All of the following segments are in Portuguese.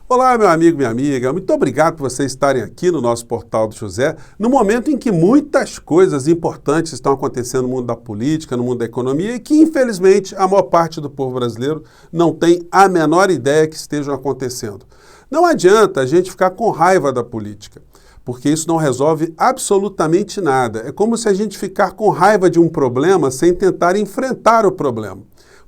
Olá, meu amigo, minha amiga, muito obrigado por vocês estarem aqui no nosso Portal do José, no momento em que muitas coisas importantes estão acontecendo no mundo da política, no mundo da economia e que, infelizmente, a maior parte do povo brasileiro não tem a menor ideia que estejam acontecendo. Não adianta a gente ficar com raiva da política, porque isso não resolve absolutamente nada. É como se a gente ficar com raiva de um problema sem tentar enfrentar o problema.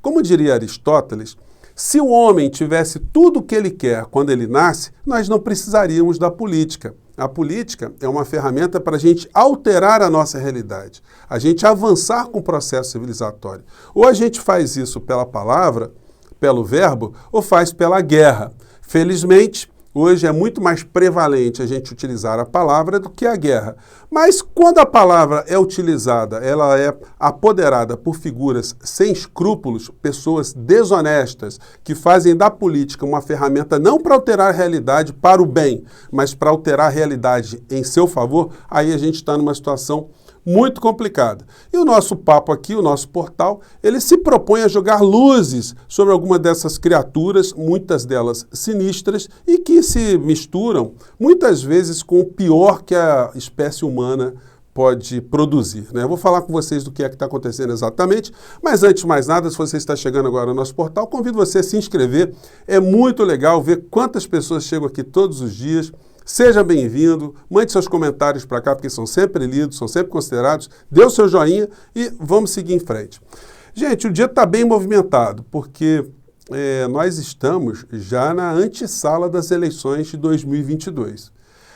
Como diria Aristóteles, se o homem tivesse tudo o que ele quer quando ele nasce, nós não precisaríamos da política. A política é uma ferramenta para a gente alterar a nossa realidade, a gente avançar com o processo civilizatório. Ou a gente faz isso pela palavra, pelo verbo, ou faz pela guerra. Felizmente, hoje é muito mais prevalente a gente utilizar a palavra do que a guerra. Mas quando a palavra é utilizada, ela é apoderada por figuras sem escrúpulos, pessoas desonestas, que fazem da política uma ferramenta não para alterar a realidade para o bem, mas para alterar a realidade em seu favor, aí a gente está numa situação muito complicada. E o nosso papo aqui, o nosso portal, ele se propõe a jogar luzes sobre algumas dessas criaturas, muitas delas sinistras, e que se misturam muitas vezes com o pior que a espécie humana pode produzir, né? Eu vou falar com vocês do que é que está acontecendo exatamente, mas antes de mais nada, se você está chegando agora no nosso portal, convido você a se inscrever. É muito legal ver quantas pessoas chegam aqui todos os dias. Seja bem-vindo, mande seus comentários para cá, porque são sempre lidos, são sempre considerados. Dê o seu joinha e vamos seguir em frente. Gente, o dia está bem movimentado, porque nós estamos já na antessala das eleições de 2022.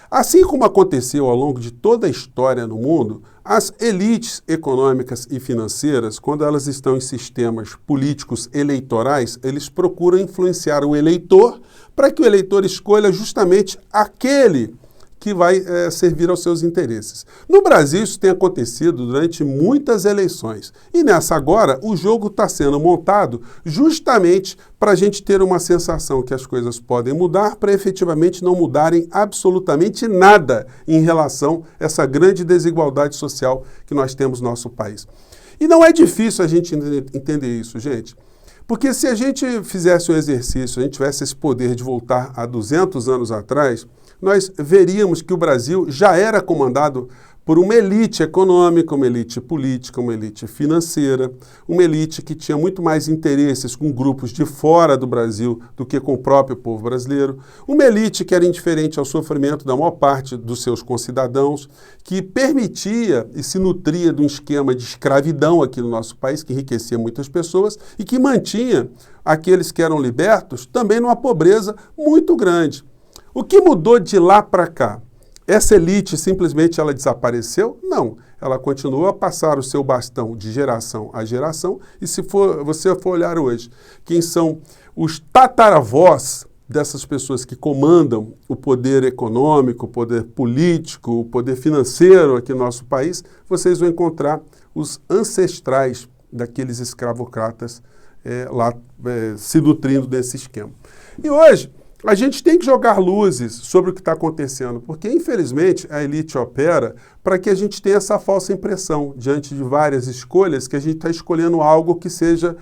Assim como aconteceu ao longo de toda a história no mundo, as elites econômicas e financeiras, quando elas estão em sistemas políticos eleitorais, eles procuram influenciar o eleitor para que o eleitor escolha justamente aquele que vai servir aos seus interesses. No Brasil, isso tem acontecido durante muitas eleições. E nessa agora, o jogo está sendo montado justamente para a gente ter uma sensação que as coisas podem mudar, para efetivamente não mudarem absolutamente nada em relação a essa grande desigualdade social que nós temos no nosso país. E não é difícil a gente entender isso, gente. Porque se a gente fizesse um exercício, a gente tivesse esse poder de voltar a 200 anos atrás, nós veríamos que o Brasil já era comandado por uma elite econômica, uma elite política, uma elite financeira, uma elite que tinha muito mais interesses com grupos de fora do Brasil do que com o próprio povo brasileiro, uma elite que era indiferente ao sofrimento da maior parte dos seus concidadãos, que permitia e se nutria de um esquema de escravidão aqui no nosso país, que enriquecia muitas pessoas e que mantinha aqueles que eram libertos também numa pobreza muito grande. O que mudou de lá para cá? Essa elite simplesmente ela desapareceu? Não. Ela continuou a passar o seu bastão de geração a geração e se você for olhar hoje, quem são os tataravós dessas pessoas que comandam o poder econômico, o poder político, o poder financeiro aqui no nosso país, vocês vão encontrar os ancestrais daqueles escravocratas lá se nutrindo desse esquema. E hoje, a gente tem que jogar luzes sobre o que está acontecendo, porque, infelizmente, a elite opera para que a gente tenha essa falsa impressão, diante de várias escolhas, que a gente está escolhendo algo que seja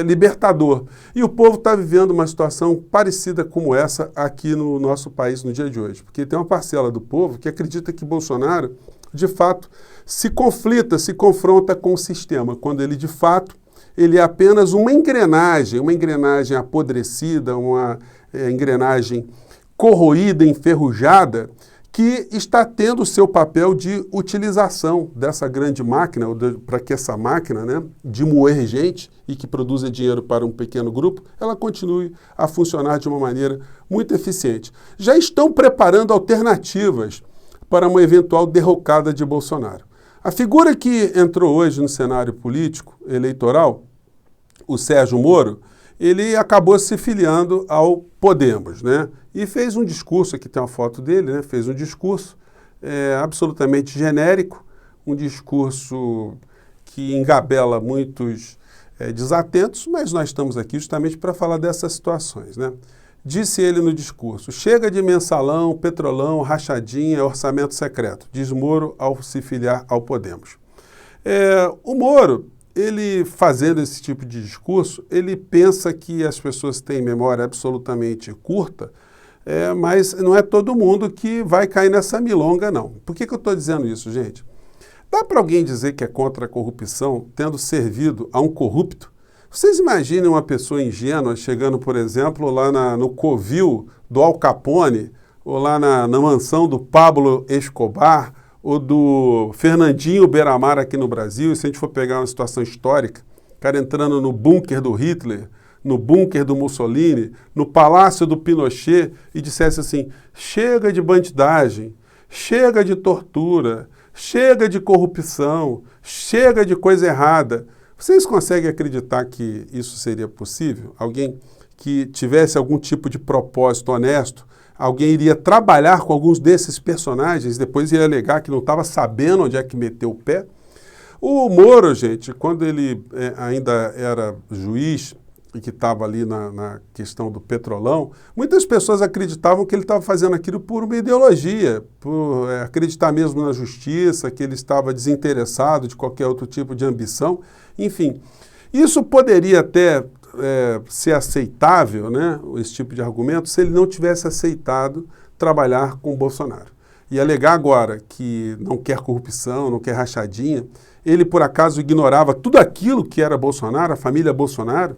libertador. E o povo está vivendo uma situação parecida como essa aqui no nosso país no dia de hoje, porque tem uma parcela do povo que acredita que Bolsonaro, de fato, se conflita, se confronta com o sistema, quando ele, de fato, ele é apenas uma engrenagem apodrecida, uma engrenagem corroída, enferrujada, que está tendo o seu papel de utilização dessa grande máquina, para que essa máquina, né, de moer gente e que produza dinheiro para um pequeno grupo, ela continue a funcionar de uma maneira muito eficiente. Já estão preparando alternativas para uma eventual derrocada de Bolsonaro. A figura que entrou hoje no cenário político eleitoral, o Sérgio Moro, ele acabou se filiando ao Podemos, né? E fez um discurso, aqui tem uma foto dele, né? Fez um discurso absolutamente genérico, um discurso que engabela muitos desatentos, mas nós estamos aqui justamente para falar dessas situações, né? Disse ele no discurso: chega de mensalão, petrolão, rachadinha, orçamento secreto, diz Moro ao se filiar ao Podemos. O Moro, ele fazendo esse tipo de discurso, ele pensa que as pessoas têm memória absolutamente curta, mas não é todo mundo que vai cair nessa milonga, não. Por que eu estou dizendo isso, gente? Dá para alguém dizer que é contra a corrupção tendo servido a um corrupto? Vocês imaginem uma pessoa ingênua chegando, por exemplo, lá no covil do Al Capone, ou lá na mansão do Pablo Escobar, ou do Fernandinho Beiramar aqui no Brasil, e se a gente for pegar uma situação histórica, o cara entrando no bunker do Hitler, no bunker do Mussolini, no palácio do Pinochet, e dissesse assim, chega de bandidagem, chega de tortura, chega de corrupção, chega de coisa errada. Vocês conseguem acreditar que isso seria possível? Alguém que tivesse algum tipo de propósito honesto, alguém iria trabalhar com alguns desses personagens, depois ia alegar que não estava sabendo onde é que meteu o pé? O Moro, gente, quando ele ainda era juiz e que estava ali na questão do Petrolão, muitas pessoas acreditavam que ele estava fazendo aquilo por uma ideologia, por acreditar mesmo na justiça, que ele estava desinteressado de qualquer outro tipo de ambição. Enfim, isso poderia até ser aceitável, né, esse tipo de argumento, se ele não tivesse aceitado trabalhar com o Bolsonaro. E alegar agora que não quer corrupção, não quer rachadinha, ele por acaso ignorava tudo aquilo que era Bolsonaro, a família Bolsonaro.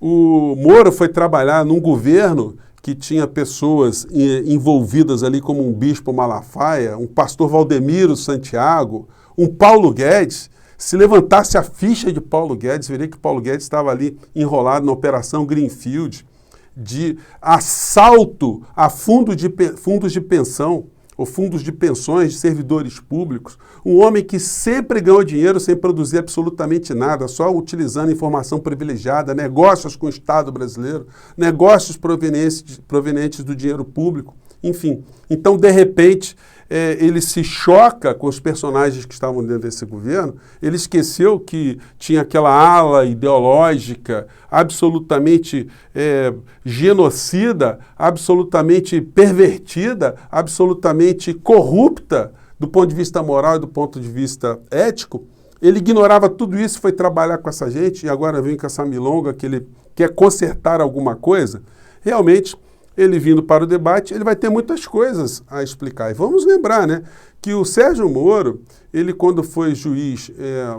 O Moro foi trabalhar num governo que tinha pessoas envolvidas ali como um bispo Malafaia, um pastor Valdemiro Santiago, um Paulo Guedes. Se levantasse a ficha de Paulo Guedes, veria que Paulo Guedes estava ali enrolado na Operação Greenfield, de assalto a fundos de pensão, ou fundos de pensões de servidores públicos. Um homem que sempre ganhou dinheiro sem produzir absolutamente nada, só utilizando informação privilegiada, negócios com o Estado brasileiro, negócios provenientes do dinheiro público. Enfim, então, de repente, ele se choca com os personagens que estavam dentro desse governo, ele esqueceu que tinha aquela ala ideológica absolutamente genocida, absolutamente pervertida, absolutamente corrupta do ponto de vista moral e do ponto de vista ético. Ele ignorava tudo isso, foi trabalhar com essa gente e agora vem com essa milonga que ele quer consertar alguma coisa. Realmente, ele vindo para o debate, ele vai ter muitas coisas a explicar. E vamos lembrar, né, que o Sérgio Moro, ele quando foi juiz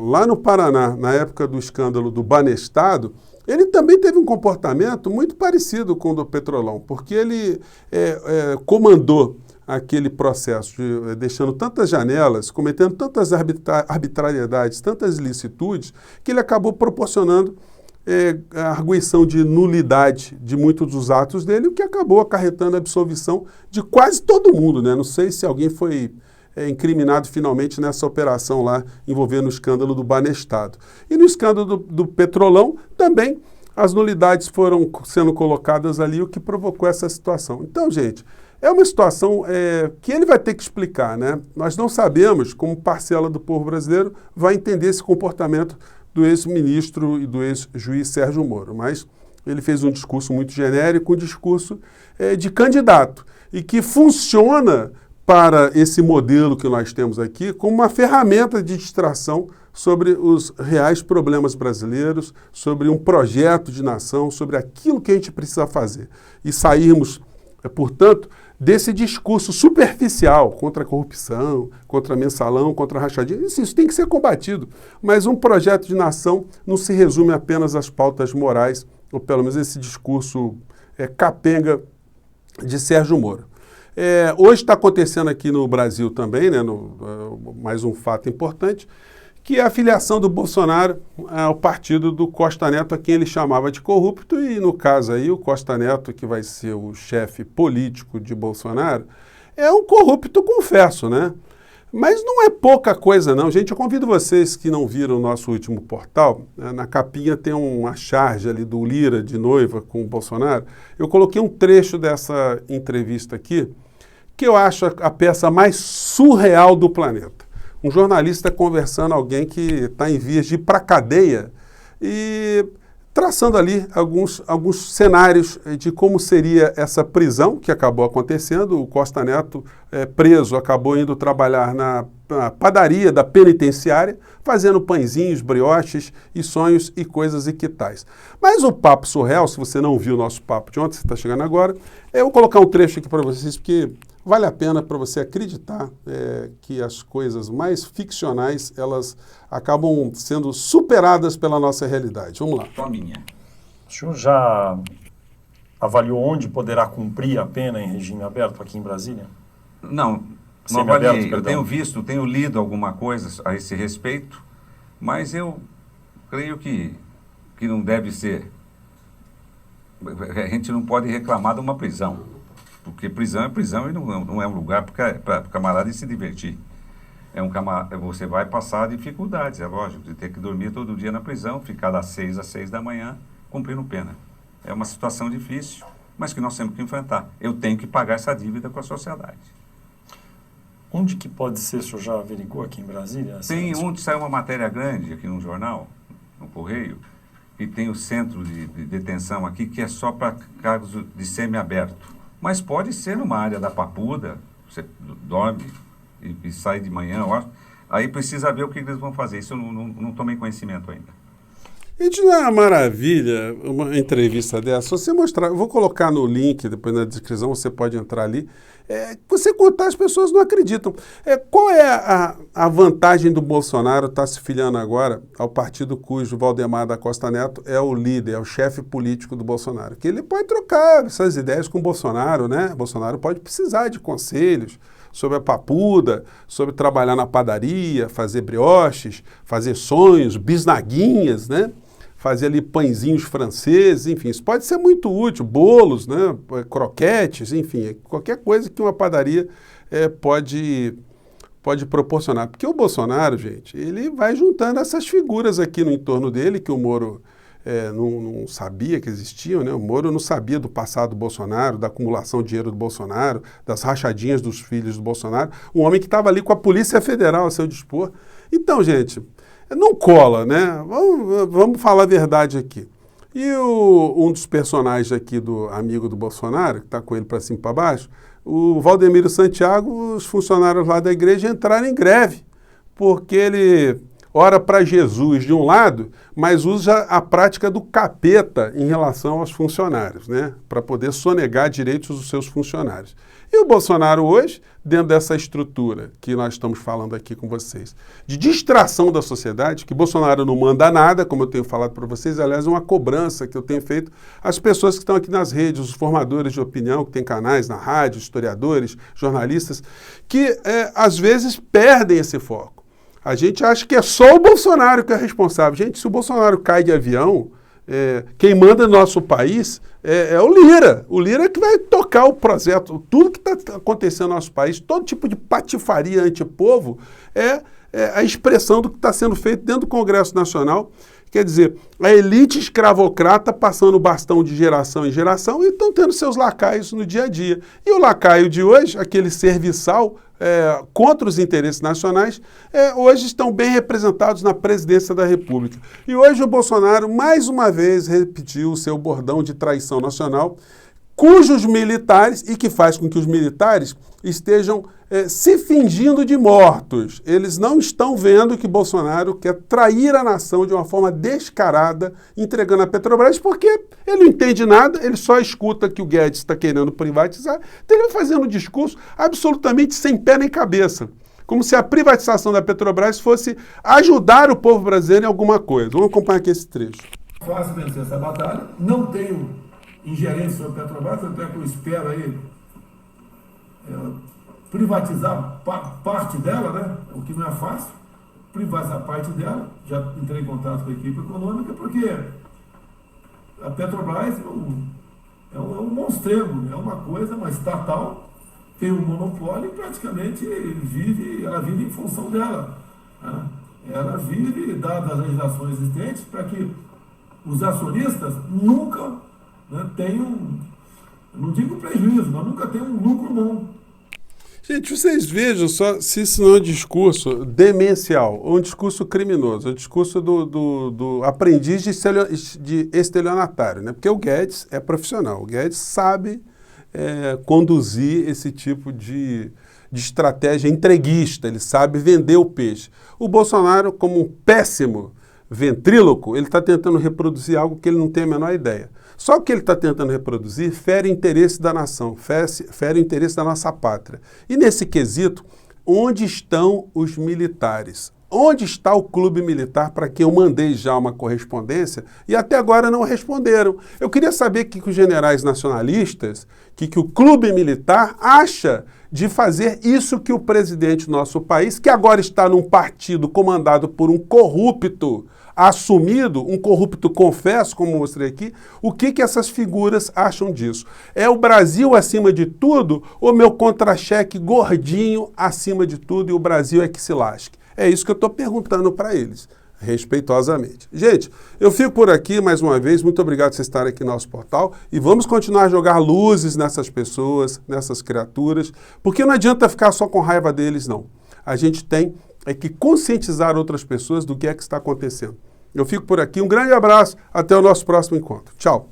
lá no Paraná, na época do escândalo do Banestado, ele também teve um comportamento muito parecido com o do Petrolão, porque ele comandou aquele processo, deixando tantas janelas, cometendo tantas arbitrariedades, tantas ilicitudes, que ele acabou proporcionando a arguição de nulidade de muitos dos atos dele, o que acabou acarretando a absolvição de quase todo mundo, né? Não sei se alguém foi incriminado finalmente nessa operação lá envolvendo o escândalo do Banestado. E no escândalo do Petrolão também as nulidades foram sendo colocadas ali, o que provocou essa situação. Então, gente, é uma situação que ele vai ter que explicar, né? Nós não sabemos como parcela do povo brasileiro vai entender esse comportamento do ex-ministro e do ex-juiz Sérgio Moro, mas ele fez um discurso muito genérico, um discurso de candidato, e que funciona para esse modelo que nós temos aqui como uma ferramenta de distração sobre os reais problemas brasileiros, sobre um projeto de nação, sobre aquilo que a gente precisa fazer. E sairmos, portanto, desse discurso superficial contra a corrupção, contra mensalão, contra a rachadinha. Isso tem que ser combatido. Mas um projeto de nação não se resume apenas às pautas morais, ou pelo menos esse discurso capenga de Sérgio Moro. Hoje está acontecendo aqui no Brasil também, né, mais um fato importante, que é a filiação do Bolsonaro ao partido do Costa Neto, a quem ele chamava de corrupto, e no caso aí o Costa Neto, que vai ser o chefe político de Bolsonaro, é um corrupto, confesso, né? Mas não é pouca coisa não, gente. Eu convido vocês que não viram o nosso último portal, na capinha tem uma charge ali do Lira de noiva com o Bolsonaro. Eu coloquei um trecho dessa entrevista aqui, que eu acho a peça mais surreal do planeta. Um jornalista conversando com alguém que está em vias de ir para a cadeia e traçando ali alguns cenários de como seria essa prisão que acabou acontecendo. O Costa Neto, preso, acabou indo trabalhar na padaria da penitenciária, fazendo pãezinhos, brioches e sonhos e coisas e que tais. Mas o papo surreal, se você não viu o nosso papo de ontem, você está chegando agora, eu vou colocar um trecho aqui para vocês, porque vale a pena para você acreditar que as coisas mais ficcionais, elas acabam sendo superadas pela nossa realidade. Vamos lá. O senhor já avaliou onde poderá cumprir a pena em regime aberto aqui em Brasília? Não avaliei. Eu tenho visto, tenho lido alguma coisa a esse respeito, mas eu creio que não deve ser. A gente não pode reclamar de uma prisão, porque prisão é prisão e não é um lugar para o camarada se divertir. Você vai passar dificuldades, é lógico, de ter que dormir todo dia na prisão, ficar das 6 às 6 da manhã cumprindo pena. É uma situação difícil, mas que nós temos que enfrentar. Eu tenho que pagar essa dívida com a sociedade. Onde que pode ser, o senhor já averigou aqui em Brasília? Tem onde saiu uma matéria grande aqui no jornal, no Correio, e tem o centro de detenção aqui, que é só para cargos de semiaberto. Mas pode ser numa área da Papuda, você dorme e sai de manhã, eu acho. Aí precisa ver o que eles vão fazer. Isso eu não tomei conhecimento ainda. Gente, não é uma maravilha uma entrevista dessa? Você mostrar, eu vou colocar no link, depois na descrição, você pode entrar ali. Você contar, as pessoas não acreditam. Qual é a vantagem do Bolsonaro estar se filiando agora ao partido cujo Valdemar da Costa Neto é o líder, é o chefe político do Bolsonaro? Que ele pode trocar essas ideias com o Bolsonaro, né? O Bolsonaro pode precisar de conselhos sobre a papuda, sobre trabalhar na padaria, fazer brioches, fazer sonhos, bisnaguinhas, né? Fazer ali pãezinhos franceses, enfim, isso pode ser muito útil, bolos, né? Croquetes, enfim, qualquer coisa que uma padaria pode proporcionar. Porque o Bolsonaro, gente, ele vai juntando essas figuras aqui no entorno dele, que o Moro não sabia que existiam, né? O Moro não sabia do passado do Bolsonaro, da acumulação de dinheiro do Bolsonaro, das rachadinhas dos filhos do Bolsonaro, um homem que estava ali com a Polícia Federal a seu dispor. Então, gente, não cola, né? Vamos falar a verdade aqui. E um dos personagens aqui do amigo do Bolsonaro, que está com ele para cima e para baixo, o Valdemiro Santiago, os funcionários lá da igreja entraram em greve, porque ele ora para Jesus de um lado, mas usa a prática do capeta em relação aos funcionários, né? Para poder sonegar direitos dos seus funcionários. E o Bolsonaro hoje, dentro dessa estrutura que nós estamos falando aqui com vocês, de distração da sociedade, que Bolsonaro não manda nada, como eu tenho falado para vocês, aliás, é uma cobrança que eu tenho feito às pessoas que estão aqui nas redes, os formadores de opinião, que têm canais na rádio, historiadores, jornalistas, que às vezes perdem esse foco. A gente acha que é só o Bolsonaro que é responsável. Gente, se o Bolsonaro cai de avião, quem manda no nosso país é o Lira. O Lira que vai tocar o projeto. Tudo que está acontecendo no nosso país, todo tipo de patifaria antipovo, é a expressão do que está sendo feito dentro do Congresso Nacional. Quer dizer, a elite escravocrata passando o bastão de geração em geração e estão tendo seus lacaios no dia a dia. E o lacaio de hoje, aquele serviçal contra os interesses nacionais, hoje estão bem representados na presidência da República. E hoje o Bolsonaro, mais uma vez, repetiu o seu bordão de traição nacional, cujos militares, e que faz com que os militares estejam se fingindo de mortos. Eles não estão vendo que Bolsonaro quer trair a nação de uma forma descarada, entregando a Petrobras, porque ele não entende nada, ele só escuta que o Guedes está querendo privatizar, então ele vai fazendo um discurso absolutamente sem pé nem cabeça, como se a privatização da Petrobras fosse ajudar o povo brasileiro em alguma coisa. Vamos acompanhar aqui esse trecho. Fácil vencer essa batalha, não tenho ingerência sobre a Petrobras, tanto é que eu espero aí privatizar parte dela, né? O que não é fácil, privatizar parte dela. Já entrei em contato com a equipe econômica, porque a Petrobras é um monstremo, é uma coisa, uma estatal, tem um monopólio e praticamente ela vive em função dela, né? Ela vive, dadas as legislações existentes, para que os acionistas nunca tenham, não digo prejuízo, mas nunca tenham um lucro bom. Gente, vocês vejam só se isso não é um discurso demencial, ou um discurso criminoso, um discurso do aprendiz de estelionatário, né? Porque o Guedes é profissional, o Guedes sabe conduzir esse tipo de estratégia entreguista, ele sabe vender o peixe. O Bolsonaro, como um péssimo ventríloco, ele está tentando reproduzir algo que ele não tem a menor ideia. Só que ele está tentando reproduzir fere o interesse da nação, fere o interesse da nossa pátria. E nesse quesito, onde estão os militares? Onde está o clube militar para quem eu mandei já uma correspondência e até agora não responderam? Eu queria saber o que os generais nacionalistas, o que o clube militar acha de fazer isso que o presidente do nosso país, que agora está num partido comandado por um corrupto assumido, um corrupto confesso, como mostrei aqui, o que essas figuras acham disso? É o Brasil acima de tudo ou meu contra-cheque gordinho acima de tudo e o Brasil é que se lasque? É isso que eu estou perguntando para eles, respeitosamente. Gente, eu fico por aqui mais uma vez, muito obrigado por vocês estarem aqui no nosso portal e vamos continuar a jogar luzes nessas pessoas, nessas criaturas, porque não adianta ficar só com raiva deles, não. A gente tem que conscientizar outras pessoas do que está acontecendo. Eu fico por aqui, um grande abraço, até o nosso próximo encontro. Tchau!